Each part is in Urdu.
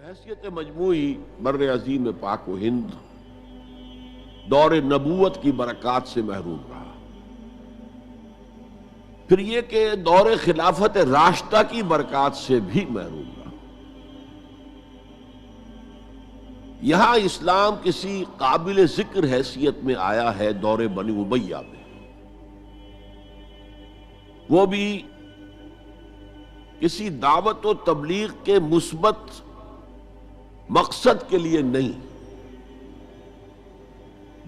بحیثیت مجموعی بر عظیم پاک و ہند دور نبوت کی برکات سے محروم رہا۔ پھر یہ کہ دور خلافت راشدہ کی برکات سے بھی محروم رہا۔ یہاں اسلام کسی قابل ذکر حیثیت میں آیا ہے دور بنی امیہ میں، وہ بھی کسی دعوت و تبلیغ کے مثبت مقصد کے لیے نہیں،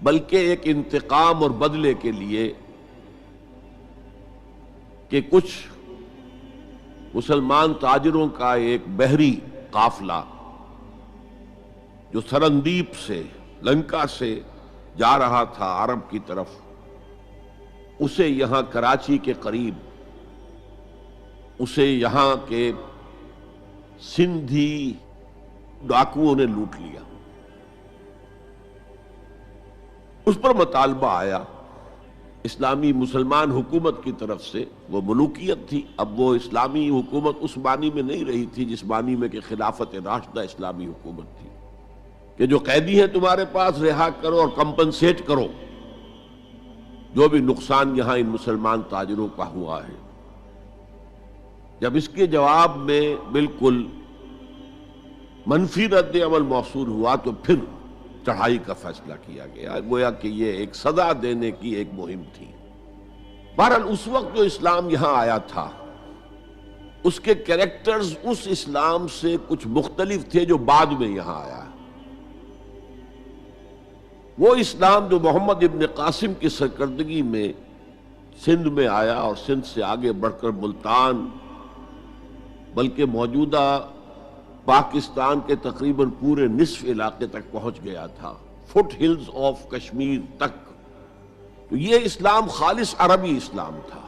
بلکہ ایک انتقام اور بدلے کے لیے کہ کچھ مسلمان تاجروں کا ایک بحری قافلہ جو سرندیپ سے لنکا سے جا رہا تھا عرب کی طرف، اسے یہاں کراچی کے قریب اسے یہاں کے سندھی ڈاکوؤں نے لوٹ لیا۔ اس پر مطالبہ آیا اسلامی مسلمان حکومت کی طرف سے، وہ ملوکیت تھی، اب وہ اسلامی حکومت اس معنی میں نہیں رہی تھی جس معنی میں کہ خلافت راشدہ اسلامی حکومت تھی کہ جو قیدی ہیں تمہارے پاس رہا کرو اور کمپنسیٹ کرو جو بھی نقصان یہاں ان مسلمان تاجروں کا ہوا ہے۔ جب اس کے جواب میں بالکل منفی رد عمل موصول ہوا تو پھر چڑھائی کا فیصلہ کیا گیا، گویا کہ یہ ایک سزا دینے کی ایک مہم تھی۔ بہرحال اس وقت جو اسلام یہاں آیا تھا اس کے کریکٹرز اس اسلام سے کچھ مختلف تھے جو بعد میں یہاں آیا۔ وہ اسلام جو محمد ابن قاسم کی سرکردگی میں سندھ میں آیا اور سندھ سے آگے بڑھ کر ملتان بلکہ موجودہ پاکستان کے تقریباً پورے نصف علاقے تک پہنچ گیا تھا، فٹ ہلز آف کشمیر تک، تو یہ اسلام خالص عربی اسلام تھا۔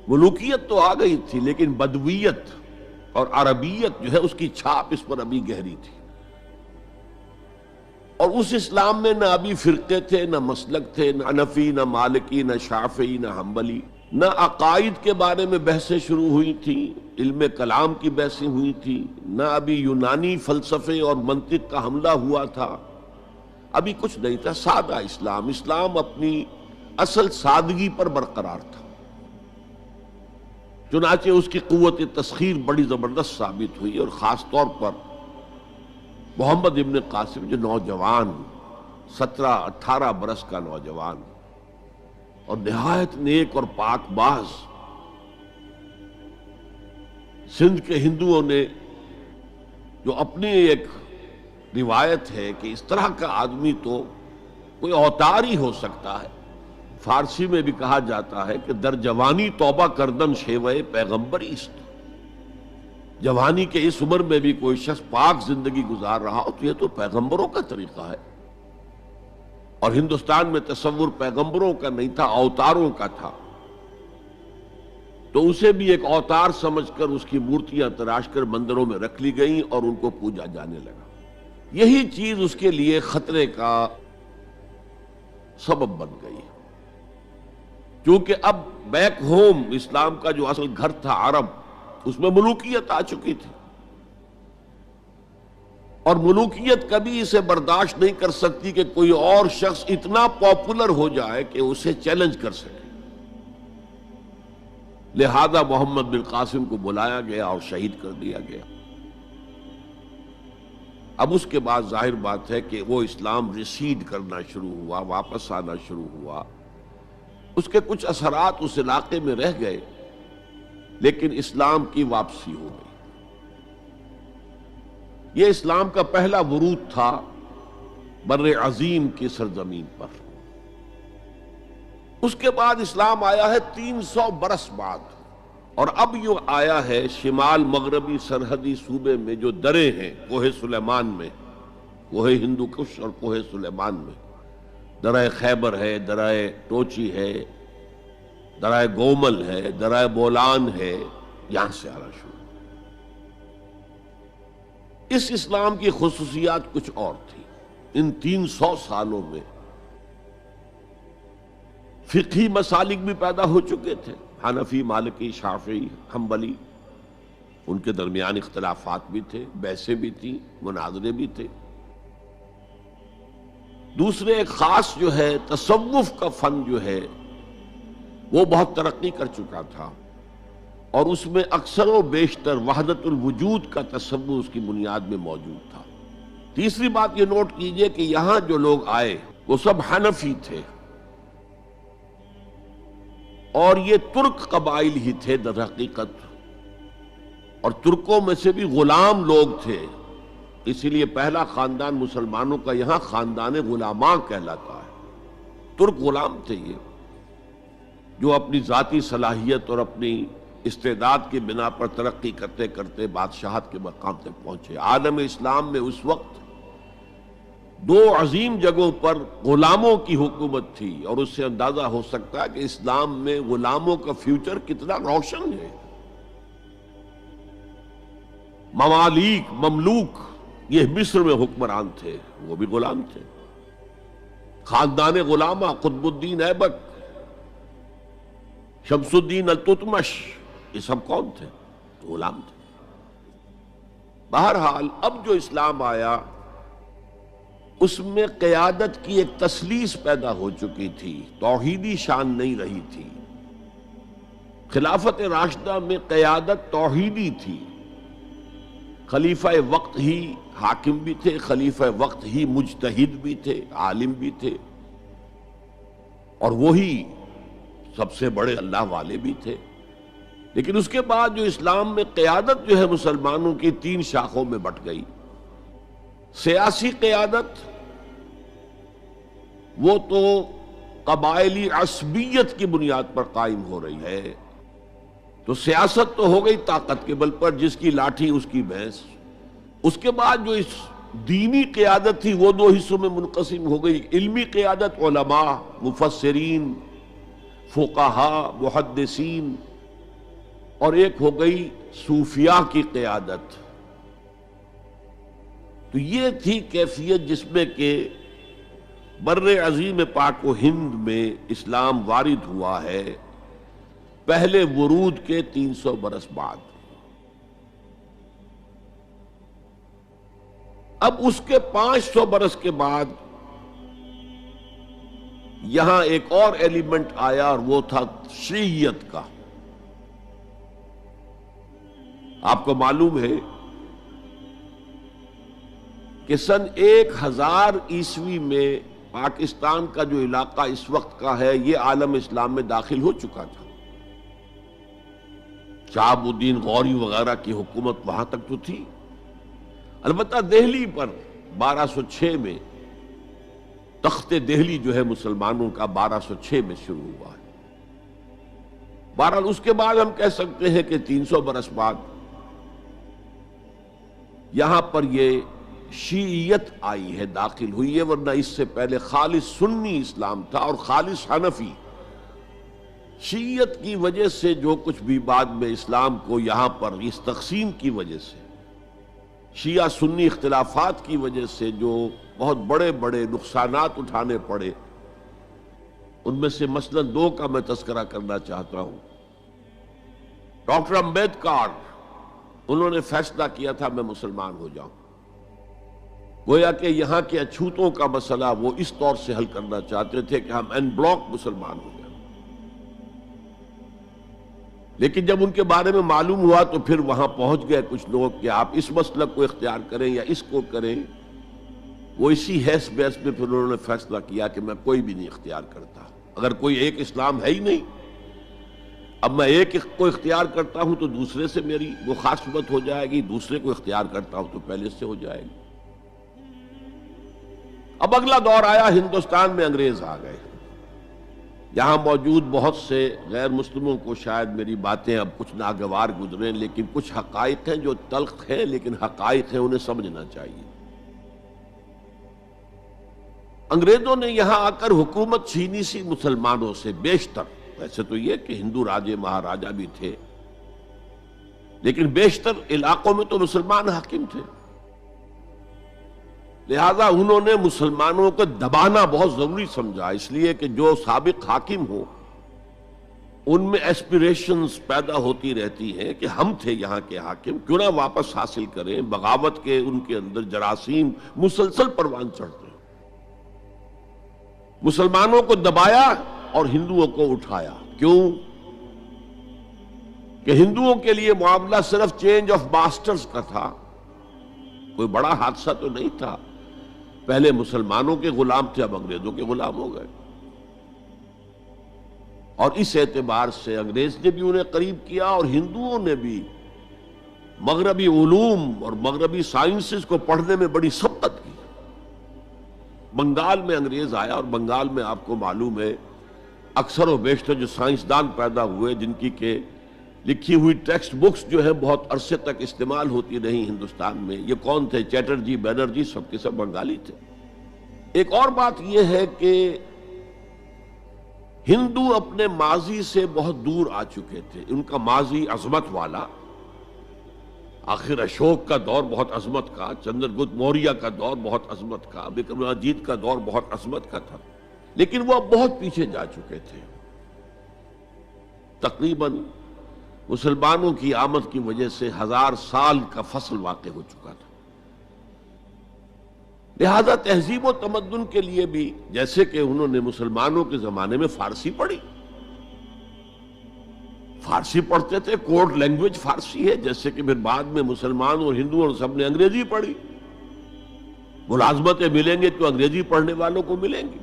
ملوکیت تو آ گئی تھی لیکن بدویت اور عربیت جو ہے اس کی چھاپ اس پر ابھی گہری تھی، اور اس اسلام میں نہ ابھی فرقے تھے، نہ مسلک تھے، نہ حنفی، نہ مالکی، نہ شافعی، نہ حنبلی، نہ عقائد کے بارے میں بحثیں شروع ہوئی تھیں، علم کلام کی بحثیں ہوئی تھی، نہ ابھی یونانی فلسفے اور منطق کا حملہ ہوا تھا، ابھی کچھ نہیں تھا۔ سادہ اسلام، اسلام اپنی اصل سادگی پر برقرار تھا، چنانچہ اس کی قوت تسخیر بڑی زبردست ثابت ہوئی، اور خاص طور پر محمد ابن قاسم جو نوجوان 17-18 برس کا نوجوان اور نہایت نیک اور پاک باز، سندھ کے ہندوؤں نے جو اپنی ایک روایت ہے کہ اس طرح کا آدمی تو کوئی اوتار ہی ہو سکتا ہے، فارسی میں بھی کہا جاتا ہے کہ در جوانی توبہ کردن شیوہ پیغمبری است، جوانی کے اس عمر میں بھی کوئی شخص پاک زندگی گزار رہا ہو تو یہ تو پیغمبروں کا طریقہ ہے، اور ہندوستان میں تصور پیغمبروں کا نہیں تھا، اوتاروں کا تھا، تو اسے بھی ایک اوتار سمجھ کر اس کی مورتیاں تراش کر مندروں میں رکھ لی گئیں اور ان کو پوجا جانے لگا۔ یہی چیز اس کے لیے خطرے کا سبب بن گئی، کیونکہ اب بیک ہوم اسلام کا جو اصل گھر تھا عرب، اس میں ملوکیت آ چکی تھی، اور ملوکیت کبھی اسے برداشت نہیں کر سکتی کہ کوئی اور شخص اتنا پاپولر ہو جائے کہ اسے چیلنج کر سکے۔ لہذا محمد بن قاسم کو بلایا گیا اور شہید کر دیا گیا۔ اب اس کے بعد ظاہر بات ہے کہ وہ اسلام ریسیڈ کرنا شروع ہوا، واپس آنا شروع ہوا، اس کے کچھ اثرات اس علاقے میں رہ گئے، لیکن اسلام کی واپسی ہو گئی۔ یہ اسلام کا پہلا ورود تھا بر عظیم کی سرزمین پر۔ اس کے بعد اسلام آیا ہے 300 برس بعد، اور اب یہ آیا ہے شمال مغربی سرحدی صوبے میں جو دریں ہیں، کوہ سلیمان میں، کوہ ہندو کش اور کوہ سلیمان میں، درہ خیبر ہے، درہ ٹوچی ہے، درہ گومل ہے، درہ بولان ہے، یہاں سے آنا شروع۔ اس اسلام کی خصوصیات کچھ اور تھی۔ ان 300 سالوں میں فقہی مسالک بھی پیدا ہو چکے تھے، حنفی، مالکی، شافعی، حنبلی، ان کے درمیان اختلافات بھی تھے، بحثیں بھی تھیں، مناظرے بھی تھے۔ دوسرے ایک خاص جو ہے تصوف کا فن جو ہے وہ بہت ترقی کر چکا تھا، اور اس میں اکثر و بیشتر وحدت الوجود کا تصور اس کی بنیاد میں موجود تھا۔ تیسری بات یہ نوٹ کیجئے کہ یہاں جو لوگ آئے وہ سب حنفی تھے، اور یہ ترک قبائل ہی تھے در حقیقت، اور ترکوں میں سے بھی غلام لوگ تھے، اسی لیے پہلا خاندان مسلمانوں کا یہاں خاندان غلاماں کہلاتا ہے۔ ترک غلام تھے یہ، جو اپنی ذاتی صلاحیت اور اپنی استعداد کی بنا پر ترقی کرتے کرتے بادشاہت کے مقام تک پہنچے۔ عالم اسلام میں اس وقت دو عظیم جگہوں پر غلاموں کی حکومت تھی، اور اس سے اندازہ ہو سکتا ہے کہ اسلام میں غلاموں کا فیوچر کتنا روشن ہے۔ ممالک، مملوک، یہ مصر میں حکمران تھے، وہ بھی غلام تھے۔ خاندان غلامہ، قطب الدین ایبک، شمس الدین التتمش، یہ سب کون تھے؟ غلام تھے۔ بہرحال اب جو اسلام آیا اس میں قیادت کی ایک تثلیث پیدا ہو چکی تھی، توحیدی شان نہیں رہی تھی۔ خلافت راشدہ میں قیادت توحیدی تھی، خلیفہ وقت ہی حاکم بھی تھے، خلیفہ وقت ہی مجتہد بھی تھے، عالم بھی تھے، اور وہی سب سے بڑے اللہ والے بھی تھے۔ لیکن اس کے بعد جو اسلام میں قیادت جو ہے مسلمانوں کی تین شاخوں میں بٹ گئی۔ سیاسی قیادت وہ تو قبائلی عصبیت کی بنیاد پر قائم ہو رہی ہے، تو سیاست تو ہو گئی طاقت کے بل پر، جس کی لاٹھی اس کی بھینس۔ اس کے بعد جو اس دینی قیادت تھی وہ دو حصوں میں منقسم ہو گئی، علمی قیادت علماء، مفسرین، فقہاء، محدثین، اور ایک ہو گئی صوفیاء کی قیادت۔ تو یہ تھی کیفیت جس میں کہ بر عظیم پاک و ہند میں اسلام وارد ہوا ہے پہلے ورود کے 300 برس بعد۔ اب اس کے 500 برس کے بعد یہاں ایک اور ایلیمنٹ آیا، اور وہ تھا شیعیت کا۔ آپ کو معلوم ہے کہ سن 1000 عیسوی میں پاکستان کا جو علاقہ اس وقت کا ہے یہ عالم اسلام میں داخل ہو چکا تھا۔ شہاب الدین غوری وغیرہ کی حکومت وہاں تک تو تھی، البتہ دہلی پر 1206 میں تخت دہلی جو ہے مسلمانوں کا 1206 میں شروع ہوا ہے۔ بہرحال اس کے بعد ہم کہہ سکتے ہیں کہ 300 برس بعد یہاں پر یہ شیعیت آئی ہے، داخل ہوئی ہے، ورنہ اس سے پہلے خالص سنی اسلام تھا اور خالص حنفی۔ شیعیت کی وجہ سے جو کچھ بھی بعد میں اسلام کو یہاں پر اس تقسیم کی وجہ سے، شیعہ سنی اختلافات کی وجہ سے جو بہت بڑے بڑے نقصانات اٹھانے پڑے، ان میں سے مثلا دو کا میں تذکرہ کرنا چاہتا ہوں۔ ڈاکٹر امبیڈکر، انہوں نے فیصلہ کیا تھا میں مسلمان ہو جاؤں، گویا کہ یہاں کے اچھوتوں کا مسئلہ وہ اس طور سے حل کرنا چاہتے تھے کہ ہم این بلاک مسلمان ہو جائیں۔ لیکن جب ان کے بارے میں معلوم ہوا تو پھر وہاں پہنچ گئے کچھ لوگ کہ آپ اس مسلک کو اختیار کریں یا اس کو کریں۔ وہ اسی حیث بحث میں پھر انہوں نے فیصلہ کیا کہ میں کوئی بھی نہیں اختیار کرتا، اگر کوئی ایک اسلام ہے ہی نہیں، اب میں ایک کو اختیار کرتا ہوں تو دوسرے سے میری مخاصمت ہو جائے گی، دوسرے کو اختیار کرتا ہوں تو پہلے سے ہو جائے گی۔ اب اگلا دور آیا، ہندوستان میں انگریز آ گئے۔ یہاں موجود بہت سے غیر مسلموں کو شاید میری باتیں اب کچھ ناگوار گزریں، لیکن کچھ حقائق ہیں جو تلخ ہیں لیکن حقائق ہیں، انہیں سمجھنا چاہیے۔ انگریزوں نے یہاں آ کر حکومت چھینی سی مسلمانوں سے بیشتر، ویسے تو یہ کہ ہندو راجے مہاراجا بھی تھے، لیکن بیشتر علاقوں میں تو مسلمان حاکم تھے، لہذا انہوں نے مسلمانوں کو دبانا بہت ضروری سمجھا، اس لیے کہ جو سابق حاکم ہو ان میں ایسپیریشنز پیدا ہوتی رہتی ہیں کہ ہم تھے یہاں کے حاکم، کیوں نہ واپس حاصل کریں۔ بغاوت کے ان کے اندر جراثیم مسلسل پروان چڑھتے ہیں۔ مسلمانوں کو دبایا اور ہندوؤں کو اٹھایا۔ کیوں؟ کہ ہندوؤں کے لیے معاملہ صرف چینج آف ماسٹرز کا تھا، کوئی بڑا حادثہ تو نہیں تھا۔ پہلے مسلمانوں کے غلام تھے، اب انگریزوں کے غلام ہو گئے، اور اس اعتبار سے انگریز نے بھی انہیں قریب کیا اور ہندوؤں نے بھی مغربی علوم اور مغربی سائنسز کو پڑھنے میں بڑی سبقت کی۔ بنگال میں انگریز آیا، اور بنگال میں آپ کو معلوم ہے اکثر و بیشتر جو سائنسدان پیدا ہوئے جن کی کہ لکھی ہوئی ٹیکسٹ بکس جو ہے بہت عرصے تک استعمال ہوتی رہی ہندوستان میں، یہ کون تھے؟ چیٹرجی، بینرجی، سب کے سب بنگالی تھے۔ ایک اور بات یہ ہے کہ ہندو اپنے ماضی سے بہت دور آ چکے تھے، ان کا ماضی عظمت والا، آخر اشوک کا دور بہت عظمت کا، چندر گپت موریہ کا دور بہت عظمت کا، وکرمادیتیہ کا دور بہت عظمت کا تھا، لیکن وہ اب بہت پیچھے جا چکے تھے۔ تقریباً مسلمانوں کی آمد کی وجہ سے 1000 سال کا فصل واقع ہو چکا تھا۔ لہذا تہذیب و تمدن کے لیے بھی، جیسے کہ انہوں نے مسلمانوں کے زمانے میں فارسی پڑھی، فارسی پڑھتے تھے، کوڈ لینگویج فارسی ہے، جیسے کہ پھر بعد میں مسلمان اور ہندو اور سب نے انگریزی پڑھی۔ ملازمتیں ملیں گے تو انگریزی پڑھنے والوں کو ملیں گی،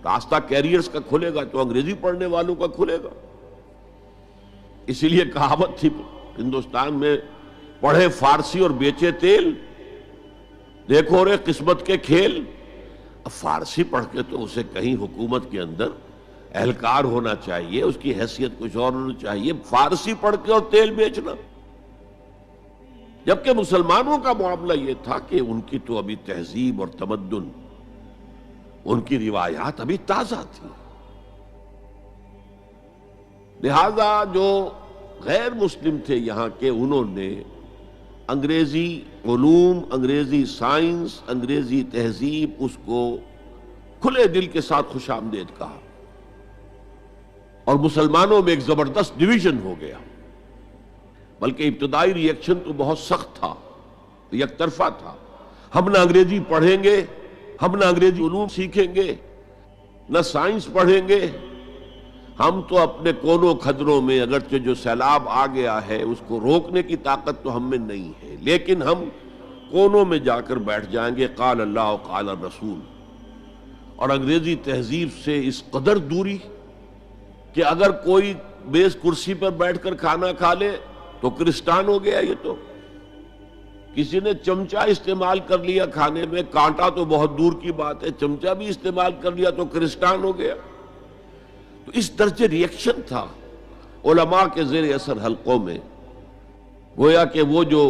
راستہ کیریئرز کا کھلے گا تو انگریزی پڑھنے والوں کا کھلے گا۔ اسی لیے کہاوت تھی ہندوستان میں، پڑھے فارسی اور بیچے تیل، دیکھو رے قسمت کے کھیل۔ اب فارسی پڑھ کے تو اسے کہیں حکومت کے اندر اہلکار ہونا چاہیے، اس کی حیثیت کچھ اور ہونی چاہیے، فارسی پڑھ کے اور تیل بیچنا۔ جبکہ مسلمانوں کا معاملہ یہ تھا کہ ان کی تو ابھی تہذیب اور تمدن، ان کی روایات ابھی تازہ تھی، لہذا جو غیر مسلم تھے یہاں کے، انہوں نے انگریزی علوم، انگریزی سائنس، انگریزی تہذیب، اس کو کھلے دل کے ساتھ خوش آمدید کہا، اور مسلمانوں میں ایک زبردست ڈویژن ہو گیا۔ بلکہ ابتدائی ری ایکشن تو بہت سخت تھا، یک طرفہ تھا۔ ہم نہ انگریزی پڑھیں گے، ہم نہ انگریزی علوم سیکھیں گے، نہ سائنس پڑھیں گے، ہم تو اپنے کونوں کھدروں میں، اگرچہ جو سیلاب آ گیا ہے اس کو روکنے کی طاقت تو ہم میں نہیں ہے، لیکن ہم کونوں میں جا کر بیٹھ جائیں گے، قال اللہ قال الرسول۔ اور انگریزی تہذیب سے اس قدر دوری کہ اگر کوئی میز کرسی پر بیٹھ کر کھانا کھا لے تو کرسٹان ہو گیا۔ یہ تو کسی نے چمچہ استعمال کر لیا کھانے میں، کانٹا تو بہت دور کی بات ہے، چمچہ بھی استعمال کر لیا تو کرسٹان ہو گیا۔ تو اس درجے ری ایکشن تھا علماء کے زیر اثر حلقوں میں، گویا کہ وہ جو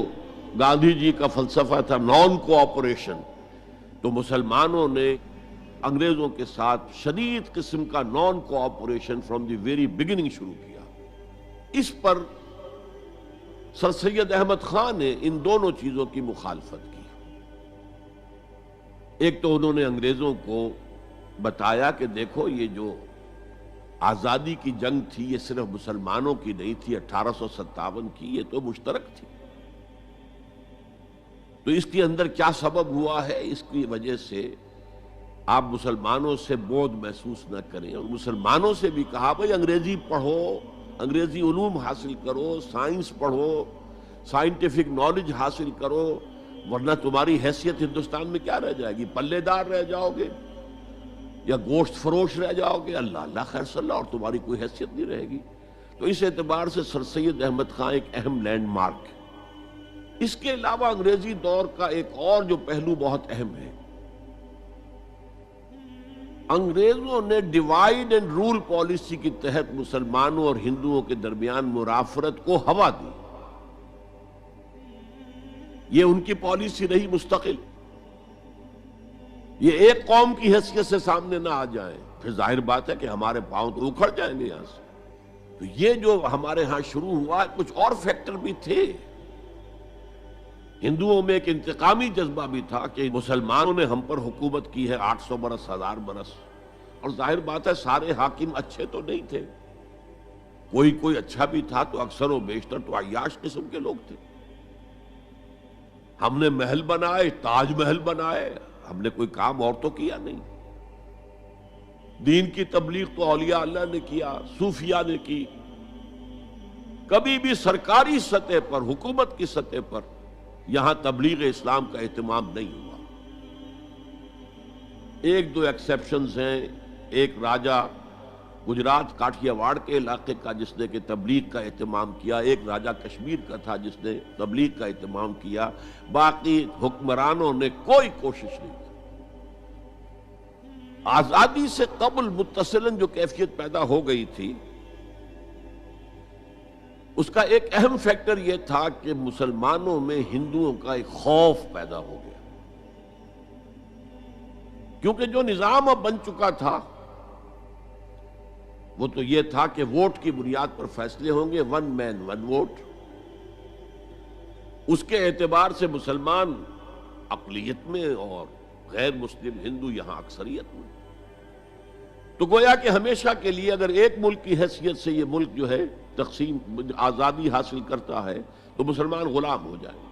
گاندھی جی کا فلسفہ تھا نان کوآپریشن، تو مسلمانوں نے انگریزوں کے ساتھ شدید قسم کا naan cooperation from the very beginning شروع کیا۔ اس پر سر سید احمد خان نے ان دونوں چیزوں کی مخالفت کی۔ ایک تو انہوں نے انگریزوں کو بتایا کہ دیکھو یہ جو آزادی کی جنگ تھی یہ صرف مسلمانوں کی نہیں تھی، 1857 کی، یہ تو مشترک تھی۔ تو اس کے اندر کیا سبب ہوا ہے، اس کی وجہ سے آپ مسلمانوں سے بعد محسوس نہ کریں، اور مسلمانوں سے بھی کہا بھائی انگریزی پڑھو، انگریزی علوم حاصل کرو، سائنس پڑھو، سائنٹیفک نالج حاصل کرو، ورنہ تمہاری حیثیت ہندوستان میں کیا رہ جائے گی؟ پلے دار رہ جاؤ گے یا گوشت فروش رہ جاؤ گے، اللہ اللہ خیر صلی اللہ، اور تمہاری کوئی حیثیت نہیں رہے گی۔ تو اس اعتبار سے سر سید احمد خان ایک اہم لینڈ مارک ہے۔ اس کے علاوہ انگریزی دور کا ایک اور جو پہلو بہت اہم ہے، انگریزوں نے ڈیوائیڈ اینڈ رول پالیسی کے تحت مسلمانوں اور ہندوؤں کے درمیان مرافرت کو ہوا دی۔ یہ ان کی پالیسی رہی مستقل، یہ ایک قوم کی حیثیت سے سامنے نہ آ جائیں، پھر ظاہر بات ہے کہ ہمارے پاؤں تو اکھڑ جائیں گے یہاں سے۔ تو یہ جو ہمارے ہاں شروع ہوا، کچھ اور فیکٹر بھی تھے۔ ہندوؤں میں ایک انتقامی جذبہ بھی تھا کہ مسلمانوں نے ہم پر حکومت کی ہے 800 برس، 1000 برس، اور ظاہر بات ہے سارے حاکم اچھے تو نہیں تھے، کوئی اچھا بھی تھا تو اکثر و بیشتر تو عیاش قسم کے لوگ تھے. ہم نے محل بنائے، تاج محل بنائے، ہم نے کوئی کام اور تو کیا نہیں. دین کی تبلیغ تو اولیاء اللہ نے کیا، صوفیاء نے کی. کبھی بھی سرکاری سطح پر، حکومت کی سطح پر یہاں تبلیغ اسلام کا اہتمام نہیں ہوا. ایک دو ایکسیپشنز ہیں. ایک راجہ گجرات کاٹھیا واڑ کے علاقے کا جس نے کہ تبلیغ کا اہتمام کیا، ایک راجہ کشمیر کا تھا جس نے تبلیغ کا اہتمام کیا. باقی حکمرانوں نے کوئی کوشش نہیں کی. آزادی سے قبل متصلاً جو کیفیت پیدا ہو گئی تھی، اس کا ایک اہم فیکٹر یہ تھا کہ مسلمانوں میں ہندوؤں کا ایک خوف پیدا ہو گیا، کیونکہ جو نظام اب بن چکا تھا وہ تو یہ تھا کہ ووٹ کی بنیاد پر فیصلے ہوں گے، ون مین ون ووٹ. اس کے اعتبار سے مسلمان اقلیت میں اور غیر مسلم ہندو یہاں اکثریت میں. تو گویا کہ ہمیشہ کے لیے اگر ایک ملک کی حیثیت سے یہ ملک جو ہے تقسیم آزادی حاصل کرتا ہے تو مسلمان غلام ہو جائیں گے.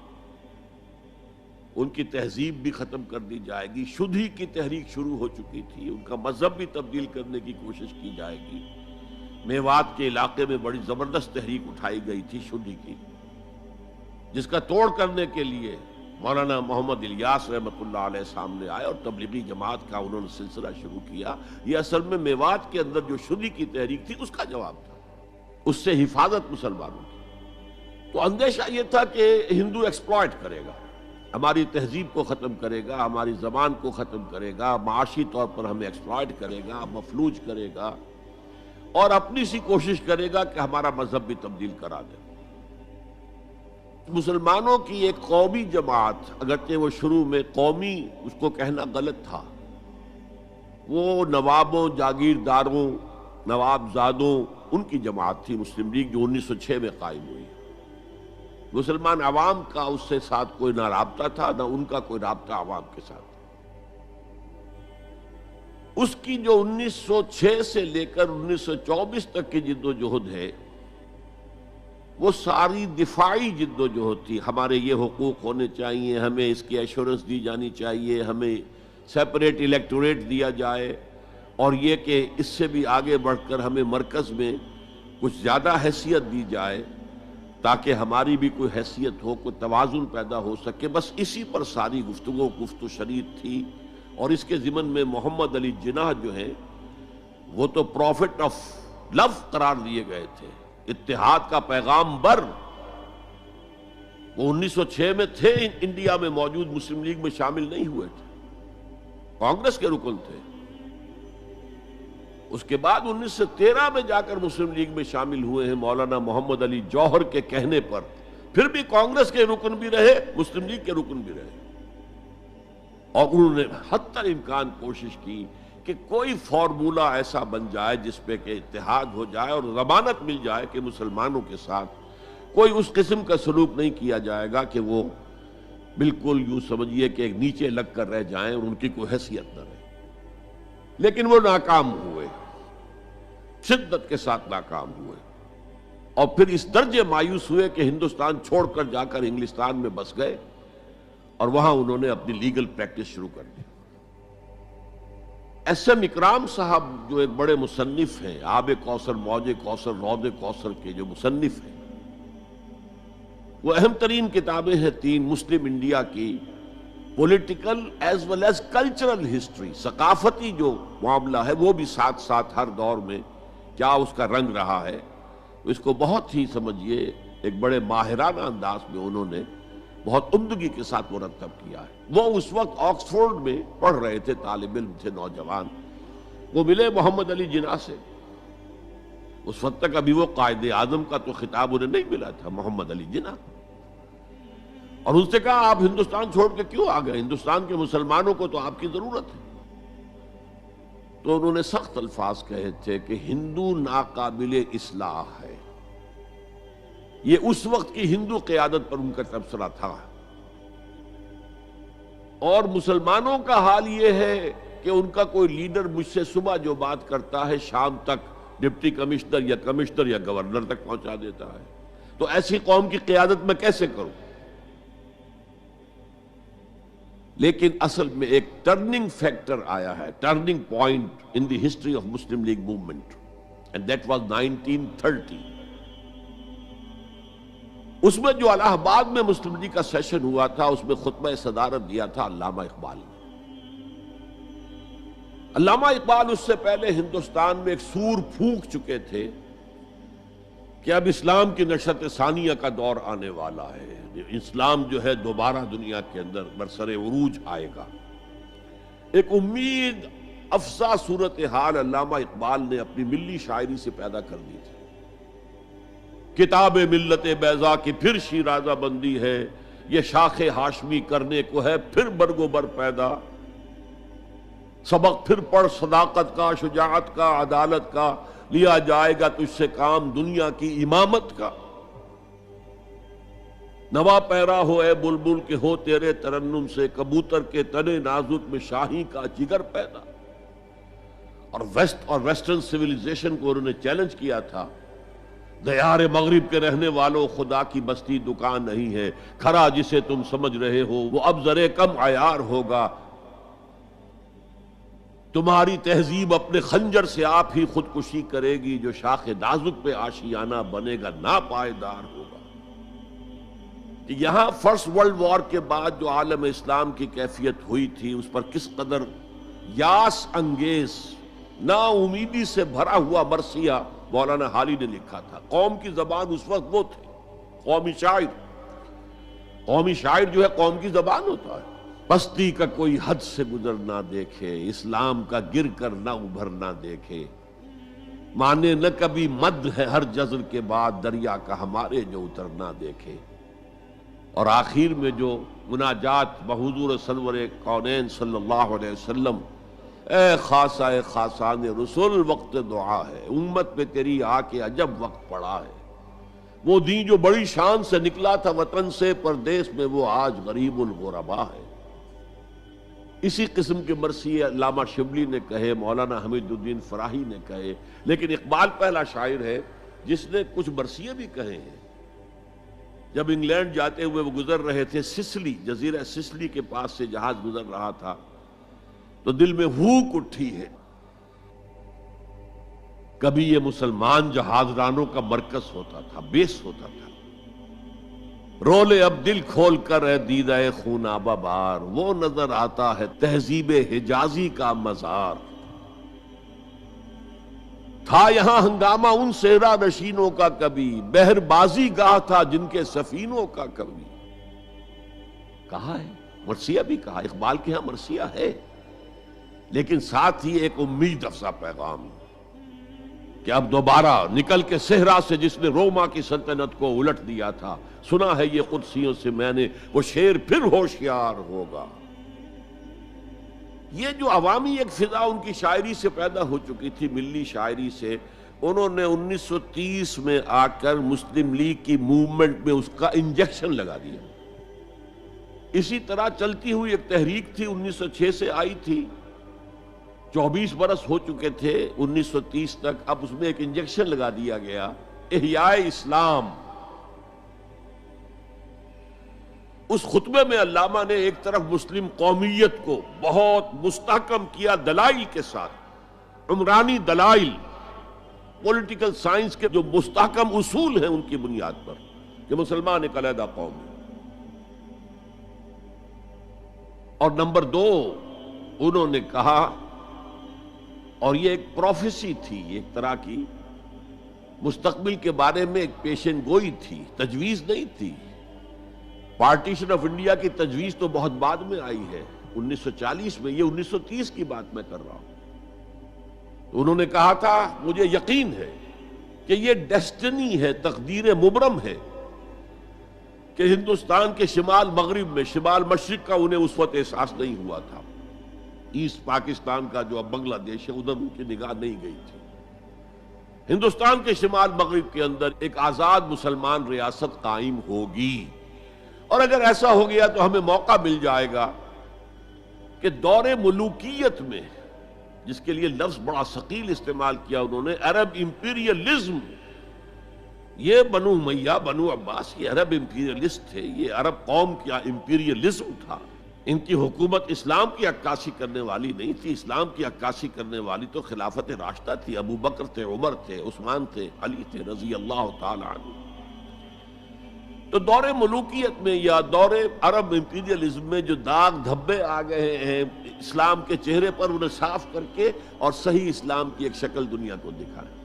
ان کی تہذیب بھی ختم کر دی جائے گی. شدھی کی تحریک شروع ہو چکی تھی، ان کا مذہب بھی تبدیل کرنے کی کوشش کی جائے گی. میوات کے علاقے میں بڑی زبردست تحریک اٹھائی گئی تھی شدھی کی، جس کا توڑ کرنے کے لیے مولانا محمد الیاس رحمۃ اللہ علیہ سامنے آئے اور تبلیغی جماعت کا انہوں نے سلسلہ شروع کیا. یہ اصل میں میوات کے اندر جو شدھی کی تحریک تھی اس کا جواب تھا، اس سے حفاظت مسلمانوں کی. تو اندیشہ یہ تھا کہ ہندو ایکسپلائٹ کرے گا، ہماری تہذیب کو ختم کرے گا، ہماری زبان کو ختم کرے گا، معاشی طور پر ہمیں ایکسپلائٹ کرے گا، مفلوج کرے گا، اور اپنی سی کوشش کرے گا کہ ہمارا مذہب بھی تبدیل کرا دے. مسلمانوں کی ایک قومی جماعت، اگرچہ وہ شروع میں قومی اس کو کہنا غلط تھا، وہ نوابوں، جاگیرداروں، نواب زادوں ان کی جماعت تھی مسلم لیگ، جو 1906 میں قائم ہوئی. مسلمان عوام کا اس سے ساتھ کوئی نہ رابطہ تھا، نہ ان کا کوئی رابطہ عوام کے ساتھ. اس کی جو 1906 سے لے کر 1924 تک کی جد و جہد ہے، وہ ساری دفاعی جد و جہد تھی. ہمارے یہ حقوق ہونے چاہیے، ہمیں اس کی ایشورنس دی جانی چاہیے، ہمیں سیپریٹ الیکٹوریٹ دیا جائے، اور یہ کہ اس سے بھی آگے بڑھ کر ہمیں مرکز میں کچھ زیادہ حیثیت دی جائے تاکہ ہماری بھی کوئی حیثیت ہو، کوئی توازن پیدا ہو سکے. بس اسی پر ساری گفت و شنید تھی. اور اس کے ضمن میں محمد علی جناح جو ہیں وہ تو پروفٹ آف لو قرار دیے گئے تھے، اتحاد کا پیغام بر. وہ 1906 میں تھے انڈیا میں موجود، مسلم لیگ میں شامل نہیں ہوئے تھے، کانگریس کے رکن تھے. اس کے بعد 1913 میں جا کر مسلم لیگ میں شامل ہوئے ہیں مولانا محمد علی جوہر کے کہنے پر. پھر بھی کانگریس کے رکن بھی رہے، مسلم لیگ کے رکن بھی رہے، اور انہوں نے حتی الامکان کوشش کی کہ کوئی فارمولہ ایسا بن جائے جس پہ کہ اتحاد ہو جائے اور ضمانت مل جائے کہ مسلمانوں کے ساتھ کوئی اس قسم کا سلوک نہیں کیا جائے گا کہ وہ بالکل یوں سمجھیے کہ ایک نیچے لگ کر رہ جائیں اور ان کی کوئی حیثیت نہ رہے. لیکن وہ ناکام ہوئے، شدت کے ساتھ ناکام ہوئے، اور پھر اس درجے مایوس ہوئے کہ ہندوستان چھوڑ کر جا کر انگلستان میں بس گئے، اور وہاں انہوں نے اپنی لیگل پریکٹس شروع کر دی. ایس ایم اکرام صاحب جو ایک بڑے مصنف ہیں، آب کوثر، موج کوثر، رود کوثر کے جو مصنف ہیں، وہ اہم ترین کتابیں ہیں تین مسلم انڈیا کی، political as well as cultural history. ثقافتی جو معاملہ ہے وہ بھی ساتھ ساتھ ہر دور میں کیا اس کا رنگ رہا ہے، اس کو بہت ہی سمجھیے ایک بڑے ماہرانہ انداز میں انہوں نے بہت عمدگی کے ساتھ مرتب کیا ہے. وہ اس وقت آکسفورڈ میں پڑھ رہے تھے، طالب علم تھے، نوجوان. وہ ملے محمد علی جناح سے. اس وقت تک ابھی وہ قائد اعظم کا تو خطاب انہیں نہیں ملا تھا، محمد علی جناح. اور ان سے کہا آپ ہندوستان چھوڑ کے کیوں آ گئے؟ ہندوستان کے مسلمانوں کو تو آپ کی ضرورت ہے. تو انہوں نے سخت الفاظ کہے تھے کہ ہندو ناقابل اصلاح ہے. یہ اس وقت کی ہندو قیادت پر ان کا تبصرہ تھا. اور مسلمانوں کا حال یہ ہے کہ ان کا کوئی لیڈر مجھ سے صبح جو بات کرتا ہے شام تک ڈپٹی کمشنر یا کمشنر یا گورنر تک پہنچا دیتا ہے. تو ایسی قوم کی قیادت میں کیسے کروں؟ لیکن اصل میں ایک ٹرننگ فیکٹر آیا ہے، turning point in the history of Muslim league movement, and that was 1930. اس میں جو الہ آباد میں مسلم لیگ کا سیشن ہوا تھا، اس میں خطبہ صدارت دیا تھا علامہ اقبال نے. علامہ اقبال اس سے پہلے ہندوستان میں ایک سور پھونک چکے تھے کہ اب اسلام کی نشأت ثانیہ کا دور آنے والا ہے، اسلام جو ہے دوبارہ دنیا کے اندر برسر عروج آئے گا. ایک امید افزا صورتحال علامہ اقبال نے اپنی ملی شاعری سے پیدا کر دی تھی. کتاب ملت بیضا کی پھر شیرازہ بندی ہے، یہ شاخ ہاشمی کرنے کو ہے پھر برگ و بر پیدا. سبق پھر پڑھ صداقت کا، شجاعت کا، عدالت کا، لیا جائے گا تجھ سے کام دنیا کی امامت کا. نوا پیرا ہو اے بلبل کہ ہو تیرے ترنم سے کبوتر کے تنے نازک میں شاہی کا جگر پیدا. اور ویسٹرن سیویلائزیشن کو انہوں نے چیلنج کیا تھا. دیار مغرب کے رہنے والوں، خدا کی بستی دکان نہیں ہے، کھرا جسے تم سمجھ رہے ہو وہ اب ذرے کم عیار ہوگا. تمہاری تہذیب اپنے خنجر سے آپ ہی خودکشی کرے گی، جو شاخ نازک پہ آشیانہ بنے گا ناپائیدار ہوگا. یہاں فرسٹ ورلڈ وار کے بعد جو عالم اسلام کی کیفیت ہوئی تھی، اس پر کس قدر یاس انگیز، نا امیدی سے بھرا ہوا مرثیہ مولانا حالی نے لکھا تھا. قوم کی زبان اس وقت وہ تھے، قومی شاعر. قومی شاعر جو ہے قوم کی زبان ہوتا ہے. بستی کا کوئی حد سے گزر نہ دیکھے، اسلام کا گر کر نہ ابھر نہ دیکھے. مانے نہ کبھی مد ہے ہر جزر کے بعد، دریا کا ہمارے جو اتر نہ دیکھے. اور آخر میں جو مناجات بحضور سرور کونین صلی اللہ علیہ وسلم، اے خاصہ اے خاصان رسول وقت دعا ہے، امت پہ تیری آ کے عجب وقت پڑا ہے. وہ دین جو بڑی شان سے نکلا تھا وطن سے پردیس میں، وہ آج غریب الغربا ہے. اسی قسم کے مرثیے علامہ شبلی نے کہے، مولانا حمید الدین فراہی نے کہے. لیکن اقبال پہلا شاعر ہے جس نے کچھ مرثیے بھی کہے ہیں. جب انگلینڈ جاتے ہوئے وہ گزر رہے تھے سسلی، جزیرہ سسلی کے پاس سے جہاز گزر رہا تھا، تو دل میں ہوک اٹھی ہے. کبھی یہ مسلمان جہاز رانوں کا مرکز ہوتا تھا، بیس ہوتا تھا. رولے اب دل کھول کر اے دیدہ خونابہ بار، وہ نظر آتا ہے تہذیب حجازی کا مزار. تھا یہاں ہنگامہ ان صحرا نشینوں کا کبھی، بحر بازی گاہ تھا جن کے سفینوں کا کبھی. کہا ہے مرثیہ بھی کہا، اقبال کے ہاں مرثیہ ہے، لیکن ساتھ ہی ایک امید افزا پیغام کہ اب دوبارہ نکل کے صحرا سے جس نے روما کی سلطنت کو الٹ دیا تھا، سنا ہے یہ قدسیوں سے میں نے، وہ شیر پھر ہوشیار ہوگا. یہ جو عوامی ایک فضا ان کی شاعری سے پیدا ہو چکی تھی، ملی شاعری سے، انہوں نے 1930 میں آ کر مسلم لیگ کی موومنٹ میں اس کا انجیکشن لگا دیا. اسی طرح چلتی ہوئی ایک تحریک تھی، 1906 سے آئی تھی، 24 برس ہو چکے تھے 1930 تک. اب اس میں ایک انجیکشن لگا دیا گیا، احیاء اسلام. اس خطبے میں علامہ نے ایک طرف مسلم قومیت کو بہت مستحکم کیا دلائل کے ساتھ، عمرانی دلائل، پولیٹیکل سائنس کے جو مستحکم اصول ہیں ان کی بنیاد پر کہ مسلمان ایک علیحدہ قوم ہے. اور نمبر 2 انہوں نے کہا، اور یہ ایک پروفیسی تھی، ایک طرح کی مستقبل کے بارے میں ایک پیشن گوئی تھی، تجویز نہیں تھی. پارٹیشن آف انڈیا کی تجویز تو بہت بعد میں آئی ہے 1940 میں، یہ 1930 کی بات میں کر رہا ہوں. تو انہوں نے کہا تھا مجھے یقین ہے کہ یہ ڈیسٹنی ہے، تقدیر مبرم ہے کہ ہندوستان کے شمال مغرب میں، شمال مشرق کا انہیں اس وقت احساس نہیں ہوا تھا. ایسٹ پاکستان کا جو اب بنگلہ دیش ہے ادھر ان کی نگاہ نہیں گئی تھی. ہندوستان کے شمال مغرب کے اندر ایک آزاد مسلمان ریاست قائم ہوگی، اور اگر ایسا ہو گیا تو ہمیں موقع مل جائے گا کہ دور ملوکیت میں جس کے لیے لفظ بڑا ثقیل استعمال کیا انہوں نے، عرب امپیریلزم. یہ بنو امیہ، بنو عباس یہ عرب امپیریلسٹ تھے، یہ عرب قوم کا امپیریلزم تھا. ان کی حکومت اسلام کی عکاسی کرنے والی نہیں تھی. اسلام کی عکاسی کرنے والی تو خلافت راشدہ تھی. ابو بکر تھے، عمر تھے، عثمان تھے، علی تھے رضی اللہ تعالی عنہ. تو دور ملوکیت میں یا دور عرب امپیریلزم میں جو داغ دھبے آ گئے ہیں اسلام کے چہرے پر، انہیں صاف کر کے اور صحیح اسلام کی ایک شکل دنیا کو دکھائیں.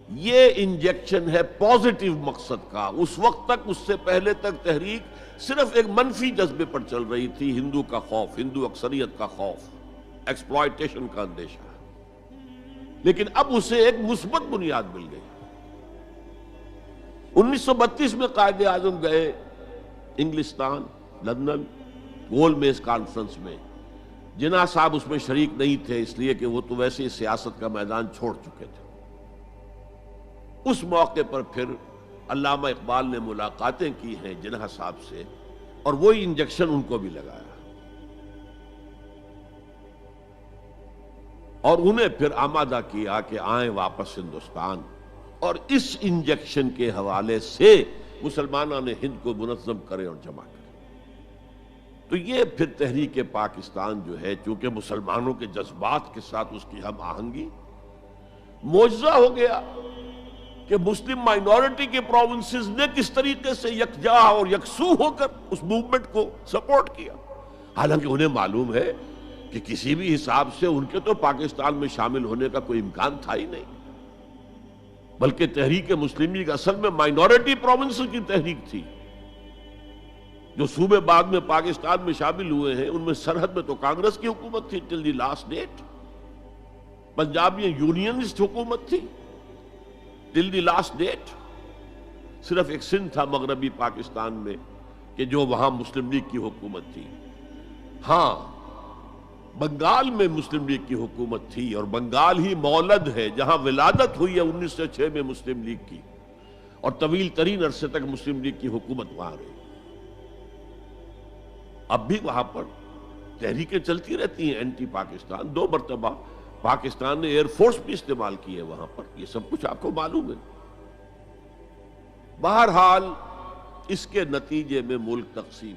یہ انجیکشن ہے پازیٹیو مقصد کا. اس وقت تک، اس سے پہلے تک تحریک صرف ایک منفی جذبے پر چل رہی تھی. ہندو کا خوف، ہندو اکثریت کا خوف، ایکسپلائٹیشن کا اندیشہ. لیکن اب اسے ایک مثبت بنیاد مل گئی. 1932 میں قائد اعظم گئے انگلستان، لندن، گول میز کانفرنس میں. جناح صاحب اس میں شریک نہیں تھے، اس لیے کہ وہ تو ویسے ہی سیاست کا میدان چھوڑ چکے تھے. اس موقع پر پھر علامہ اقبال نے ملاقاتیں کی ہیں جناح صاحب سے، اور وہی انجیکشن ان کو بھی لگایا، اور انہیں پھر آمادہ کیا کہ آئیں واپس ہندوستان، اور اس انجیکشن کے حوالے سے مسلمانوں نے ہند کو منظم کرے اور جمع کرے. تو یہ پھر تحریک پاکستان جو ہے، چونکہ مسلمانوں کے جذبات کے ساتھ اس کی ہم آہنگی، معجزہ ہو گیا کہ مسلم مائنورٹی کے پروونسز نے کس طریقے سے یکجا اور یکسو ہو کر اس موومنٹ کو سپورٹ کیا. حالانکہ انہیں معلوم ہے کہ کسی بھی حساب سے ان کے تو پاکستان میں شامل ہونے کا کوئی امکان تھا ہی نہیں، بلکہ تحریک مسلم لیگ اصل میں مائنورٹی پروونسز کی تحریک تھی. جو صوبے بعد میں پاکستان میں شامل ہوئے ہیں ان میں سرحد میں تو کانگریس کی حکومت تھی ٹل دی لاسٹ ڈیٹ. پنجاب میں یونینسٹ حکومت تھی ٹل دی لاسٹ ڈیٹ. صرف ایک سندھ تھا مغربی پاکستان میں کہ جو وہاں مسلم لیگ کی حکومت تھی. ہاں، بنگال میں مسلم لیگ کی حکومت تھی، اور بنگال ہی مولد ہے جہاں ولادت ہوئی ہے 1906 میں مسلم لیگ کی، اور طویل ترین عرصے تک مسلم لیگ کی حکومت وہاں رہی. اب بھی وہاں پر تحریکیں چلتی رہتی ہیں اینٹی پاکستان. 2 مرتبہ پاکستان نے ایئر فورس بھی استعمال کی ہے وہاں پر، یہ سب کچھ آپ کو معلوم ہے. بہرحال اس کے نتیجے میں ملک تقسیم